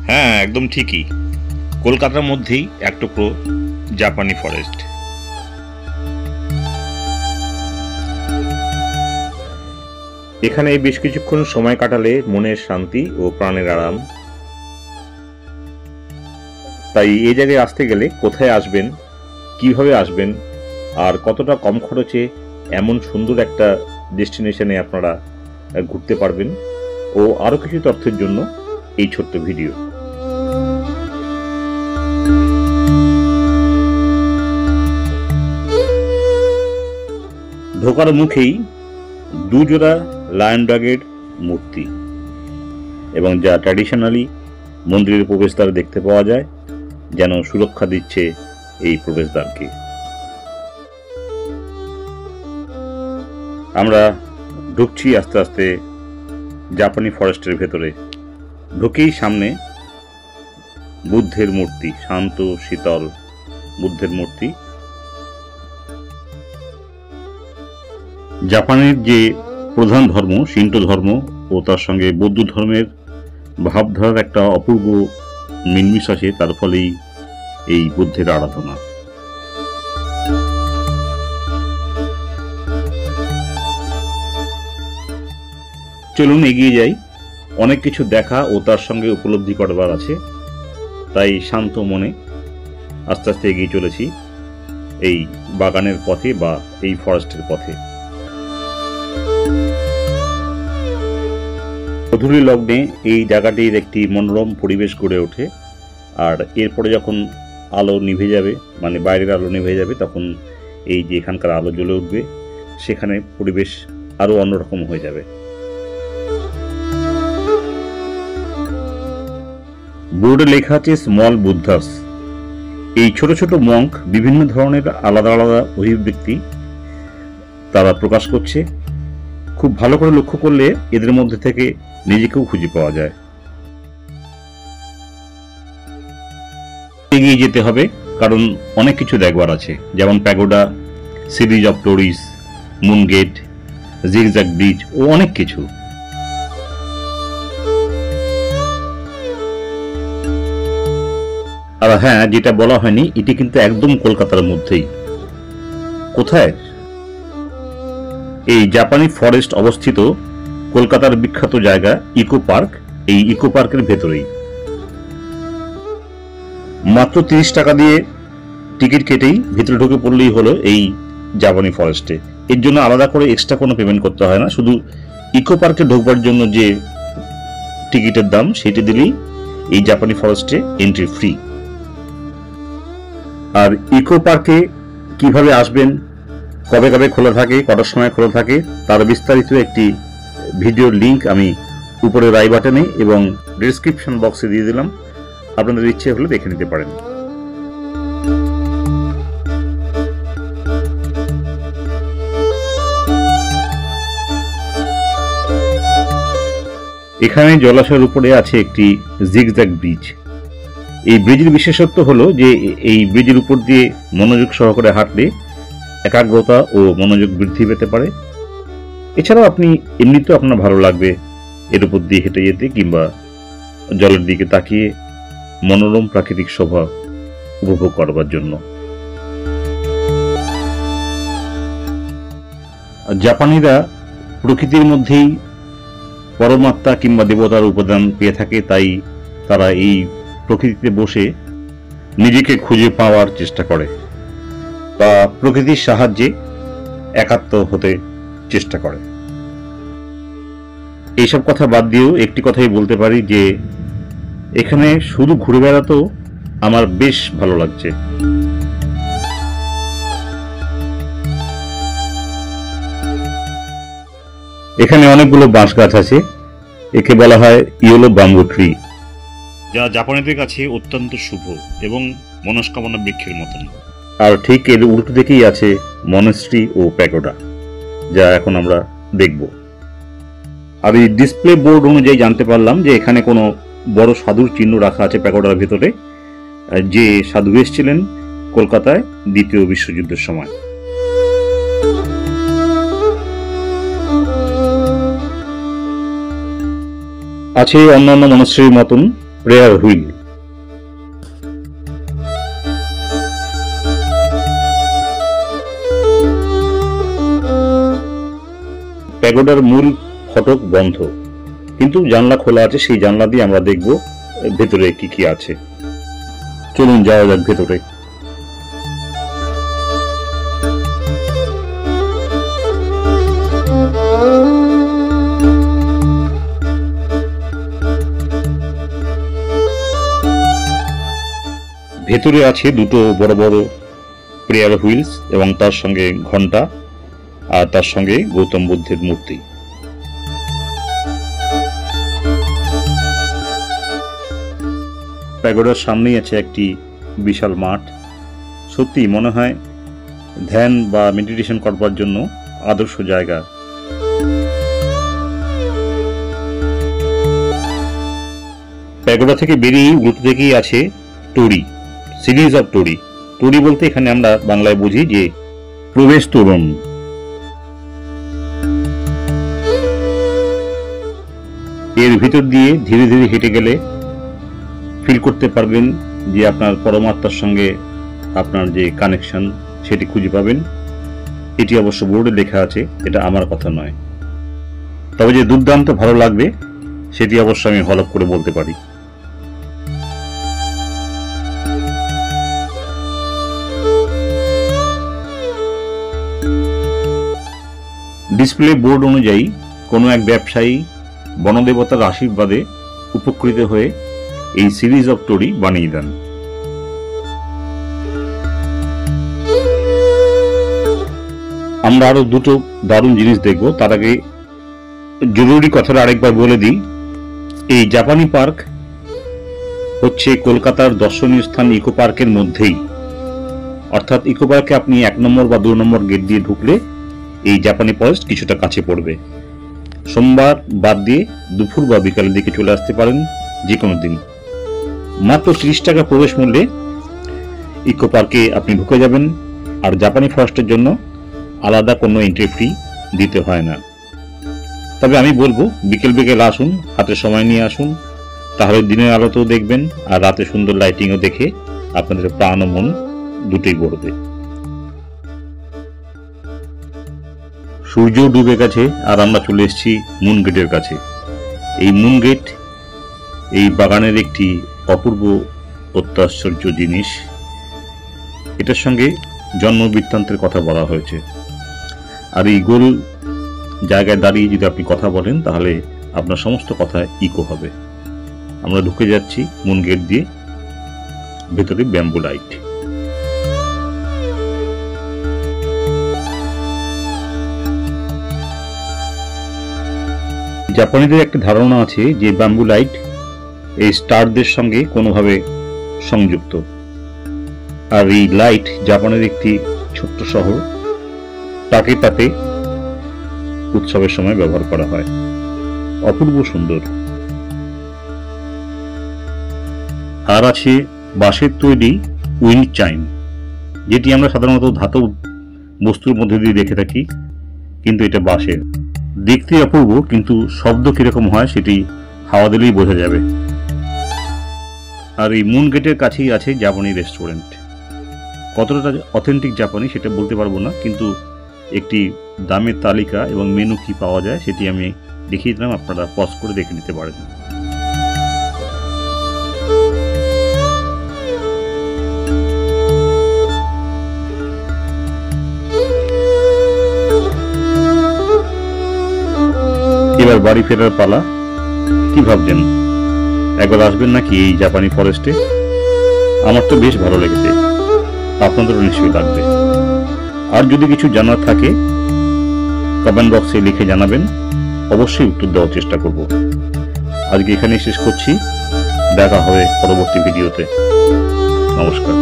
হ্যাঁ, একদম ঠিকই। কলকাতার মধ্যেই এক টুকরো জাপানি ফরেস্ট। এখানে বেশ কিছুক্ষণ সময় কাটালে মনের শান্তি ও প্রাণের আরাম। তাই এই জায়গায় আসতে গেলে কোথায় আসবেন, কিভাবে আসবেন, আর কতটা কম খরচে এমন সুন্দর একটা ডেস্টিনেশনে আপনারা ঘুরতে পারবেন ও আরও কিছু তথ্যের জন্য এই ছোট্ট ভিডিও। ঢোকার মুখেই দুজোড়া লায়ন ডগের মূর্তি এবং যা ট্র্যাডিশনালি মন্দিরের প্রবেশদ্বারে দেখতে পাওয়া যায়, যেন সুরক্ষা দিচ্ছে এই প্রবেশদ্বারকে। আমরা ঢুকছি আস্তে আস্তে জাপানি ফরেস্টের ভেতরে। ঢুকেই সামনে বুদ্ধের মূর্তি, শান্ত শীতল বুদ্ধের মূর্তি। জাপানের যে প্রধান ধর্ম শিন্টো ধর্ম ও তার সঙ্গে বৌদ্ধ ধর্মের ভাবধারার একটা অপূর্ব মিলমিশ আছে, তার ফলেই এই বুদ্ধের আরাধনা। চলুন এগিয়ে যাই। অনেক কিছু দেখা ও তার সঙ্গে উপলব্ধি করবার আছে, তাই শান্ত মনে আস্তে আস্তে এগিয়ে চলেছি এই বাগানের পথে বা এই ফরেস্টের পথে। গধূলি লগ্নে এই জায়গাটির একটি মনোরম পরিবেশ গড়ে ওঠে, আর এরপরে যখন আলো নিভে যাবে, মানে বাইরের আলো নিভে যাবে, তখন এই যে এখানকার আলো জ্বলে উঠবে, সেখানে পরিবেশ আরো অন্যরকম হয়ে যাবে। বোর্ডে লেখা আছে স্মল বুদ্ধাস। এই ছোট ছোট মঙ্ক বিভিন্ন ধরনের আলাদা আলাদা অভিব্যক্তি তারা প্রকাশ করছে। খুব ভালো করে লক্ষ্য করলে এদের মধ্যে থেকে নিজেকেও খুঁজে পাওয়া যায়। এগিয়ে যেতে হবে, কারণ অনেক কিছু দেখবার আছে, যেমন pagoda, series of toris, moon gate, zigzag bridge ও অনেক কিছু। আর হ্যাঁ, যেটা বলা হয়নি, এটি কিন্তু একদম কলকাতার মধ্যেই। কোথায়? এই জাপানি ফরেস্ট অবস্থিত কলকাতার বিখ্যাত জায়গা ইকো পার্ক। এই ইকো পার্কের ভেতরেই মাত্র 30 টাকা দিয়ে টিকিট কেটেই ভিতরে ঢুকে পড়লেই হলো এই জাপানি ফরেস্টে। এর জন্য আলাদা করে এক্সট্রা কোনো পেমেন্ট করতে হয় না, শুধু ইকো পার্কে ঢোকবার জন্য যে টিকিটের দাম সেটি দিলেই এই জাপানি ফরেস্টে এন্ট্রি ফ্রি। আর ইকো পার্কে কিভাবে আসবেন, কবে কবে খোলা থাকে, কটার সময় খোলা থাকে, তার বিস্তারিত একটি ভিডিওর লিংক আমি উপরে রাই বাটনে এবং ডেসক্রিপশন বক্সে দিয়ে দিলাম, আপনাদের ইচ্ছে হলে দেখে নিতে পারেন। এখানে জলাশয়ের উপরে আছে একটি জিগজ্যাগ ব্রিজ। এই ব্রিজের বিশেষত্ব হলো যে এই ব্রিজের উপর দিয়ে মনোযোগ সহকারে হাঁটলে একাগ্রতা ও মনোযোগ বৃদ্ধি পেতে পারে। এছাড়াও আপনি এমনিতেও আপনার ভালো লাগবে এর উপর দিয়ে হেঁটে যেতে, কিংবা জলের দিকে তাকিয়ে মনোরম প্রাকৃতিক শোভা উপভোগ করবার জন্য। জাপানিরা প্রকৃতির মধ্যেই পরমাত্মা কিংবা দেবতার উপাদান পেয়ে থাকে, তাই তারা এই প্রকৃতিতে বসে নিজেকে খুঁজে পাওয়ার চেষ্টা করে বা প্রকৃতির সাহায্যে একাত্ম হতে চেষ্টা করে। এইসব কথা বাদ দিয়েও একটি কথাই বলতে পারি যে এখানে শুধু ঘুরে বেড়াতেও আমার বেশ ভালো লাগছে। এখানে অনেকগুলো বাঁশ গাছ আছে, একে বলা হয় ইয়েলো বাম্বু ট্রি, যা জাপানিদের কাছে অত্যন্ত শুভ এবং মনস্কামনা বৃক্ষের মতন। আর ঠিক এর উল্টো দিকেই আছে মনেস্ট্রি ও প্যাগোডা, যা এখন আমরা দেখব। আর এই ডিসপ্লে বোর্ড অনুযায়ী জানতে পারলাম যে এখানে কোনো বড় সাধুর চিহ্ন রাখা আছে প্যাগোডার ভিতরে, যে সাধু এসেছিলেন কলকাতায় দ্বিতীয় বিশ্বযুদ্ধের সময়। আছে অন্যান্য মনস্ট্রির মতন প্রেয়ার হুইল। প্যাগোডার মূল ফটক বন্ধ, কিন্তু জানলা খোলা আছে। সেই জানলা দিয়ে আমরা দেখব ভেতরে কি কি আছে। চলুন যাওয়া যাক ভেতরে। ভেতরে আছে দুটো বড় বড় প্রেয়ার হুইলস এবং তার সঙ্গে ঘন্টা, আর তার সঙ্গে গৌতম বুদ্ধের মূর্তি। প্যাগোডার সামনেই আছে একটি বিশাল মাঠ। সত্যি মনে হয় ধ্যান বা মেডিটেশন করবার জন্য আদর্শ জায়গা। প্যাগোডা থেকে বেরিয়ে উল্টো দিকেই আছে টরি, সিরিজ অফ টরি। টরি বলতে এখানে আমরা বাংলায় বুঝি যে প্রবেশ তোরণ। এর ভিতর দিয়ে ধীরে ধীরে হেঁটে গেলে ফিল করতে পারবেন যে আপনার পরমাত্মার সঙ্গে আপনার যে কানেকশন সেটি খুঁজে পাবেন। এটি অবশ্য বোর্ডে লেখা আছে, এটা আমার কথা নয়। তবে যে দুর্দান্ত ভালো লাগবে সেটি অবশ্য আমি হলফ করে বলতে পারি। ডিসপ্লে বোর্ড অনুযায়ী কোনো এক ব্যবসায়ী বনদেবতার আশীর্বাদে উপকৃত হয়ে এই সিরিজ অফ টরি বানিয়ে দেন। আমরা আরো দুটো দারুণ জিনিস দেখব। তার আগে জরুরি কথাটা আরেকবার বলে দিই, এই জাপানি পার্ক হচ্ছে কলকাতার দর্শনীয় স্থান ইকো পার্কের মধ্যেই। অর্থাৎ ইকো পার্কে আপনি 1 নম্বর বা 2 নম্বর গেট দিয়ে ঢুকলে এই জাপানি ফরেস্ট কিছুটা কাছে পড়বে। সোমবার বাদ দিয়ে দুপুর বা বিকালের দিকে চলে আসতে পারেন যে কোনো দিন। মাত্র 30 টাকা প্রবেশ মূল্যে ইকো পার্কে আপনি ঢুকে যাবেন, আর জাপানি ফরেস্টের জন্য আলাদা কোনো এন্ট্রি ফি দিতে হয় না। তবে আমি বলবো বিকেল বিকেল আসুন, হাতে সময় নিয়ে আসুন, তাহলে দিনের আলোতেও দেখবেন আর রাতে সুন্দর লাইটিংও দেখে আপনাদের প্রাণ ও মন দুটোই গড়বে। সূর্য ডুবে গেছে আর আমরা চলে এসেছি মুন গেটের কাছে। এই মুন গেট এই বাগানের একটি অপূর্ব অত্যাশ্চর্য জিনিস। এটার সঙ্গে জন্ম বৃত্তান্তের কথা বলা হয়েছে। আর এই গোল জায়গায় দাঁড়িয়ে যদি আপনি কথা বলেন তাহলে আপনার সমস্ত কথা ইকো হবে। আমরা ঢুকে যাচ্ছি মুন গেট দিয়ে, ভেতরে ব্যাম্বু লাইট। জাপানিদের একটা ধারণা আছে যে ব্যাম্বু লাইট এই স্টারদের সঙ্গে কোনোভাবে সংযুক্ত। আর এই লাইট জাপানের একটি ছোট্ট শহর টাকেতাতে উৎসবের সময় ব্যবহার করা হয়। অপূর্ব সুন্দর। আর আছে বাঁশের তৈরি উইন্ড চাইম, যেটি আমরা সাধারণত ধাতব বস্তুর মধ্যে দিয়ে দেখে থাকি, কিন্তু এটা বাঁশের। দেখতে অপূর্ব, কিন্তু শব্দ কিরকম হয় সেটি হাওয়া দিলেই বোঝা যাবে। আর এই মুন গেটের কাছেই আছে জাপানি রেস্টুরেন্ট। কতটা অথেন্টিক জাপানি সেটা বলতে পারবো না, কিন্তু একটি দামের তালিকা এবং মেনু কি পাওয়া যায় সেটি আমি দেখিয়ে দিলাম, আপনারা পজ করে দেখে নিতে পারেন। এবার বাড়ি ফেরার পালা। কি ভাবছেন, একবার আসবেন নাকি এই জাপানি ফরেস্টে? আমার তো বেশ ভালো লেগেছে, আপনাদেরও নিশ্চয়ই লাগবে। আর যদি কিছু জানার থাকে কমেন্ট বক্সে লিখে জানাবেন, অবশ্যই উত্তর দেওয়ার চেষ্টা করব। আজকে এখানেই শেষ করছি, দেখা হবে পরবর্তী ভিডিওতে। নমস্কার।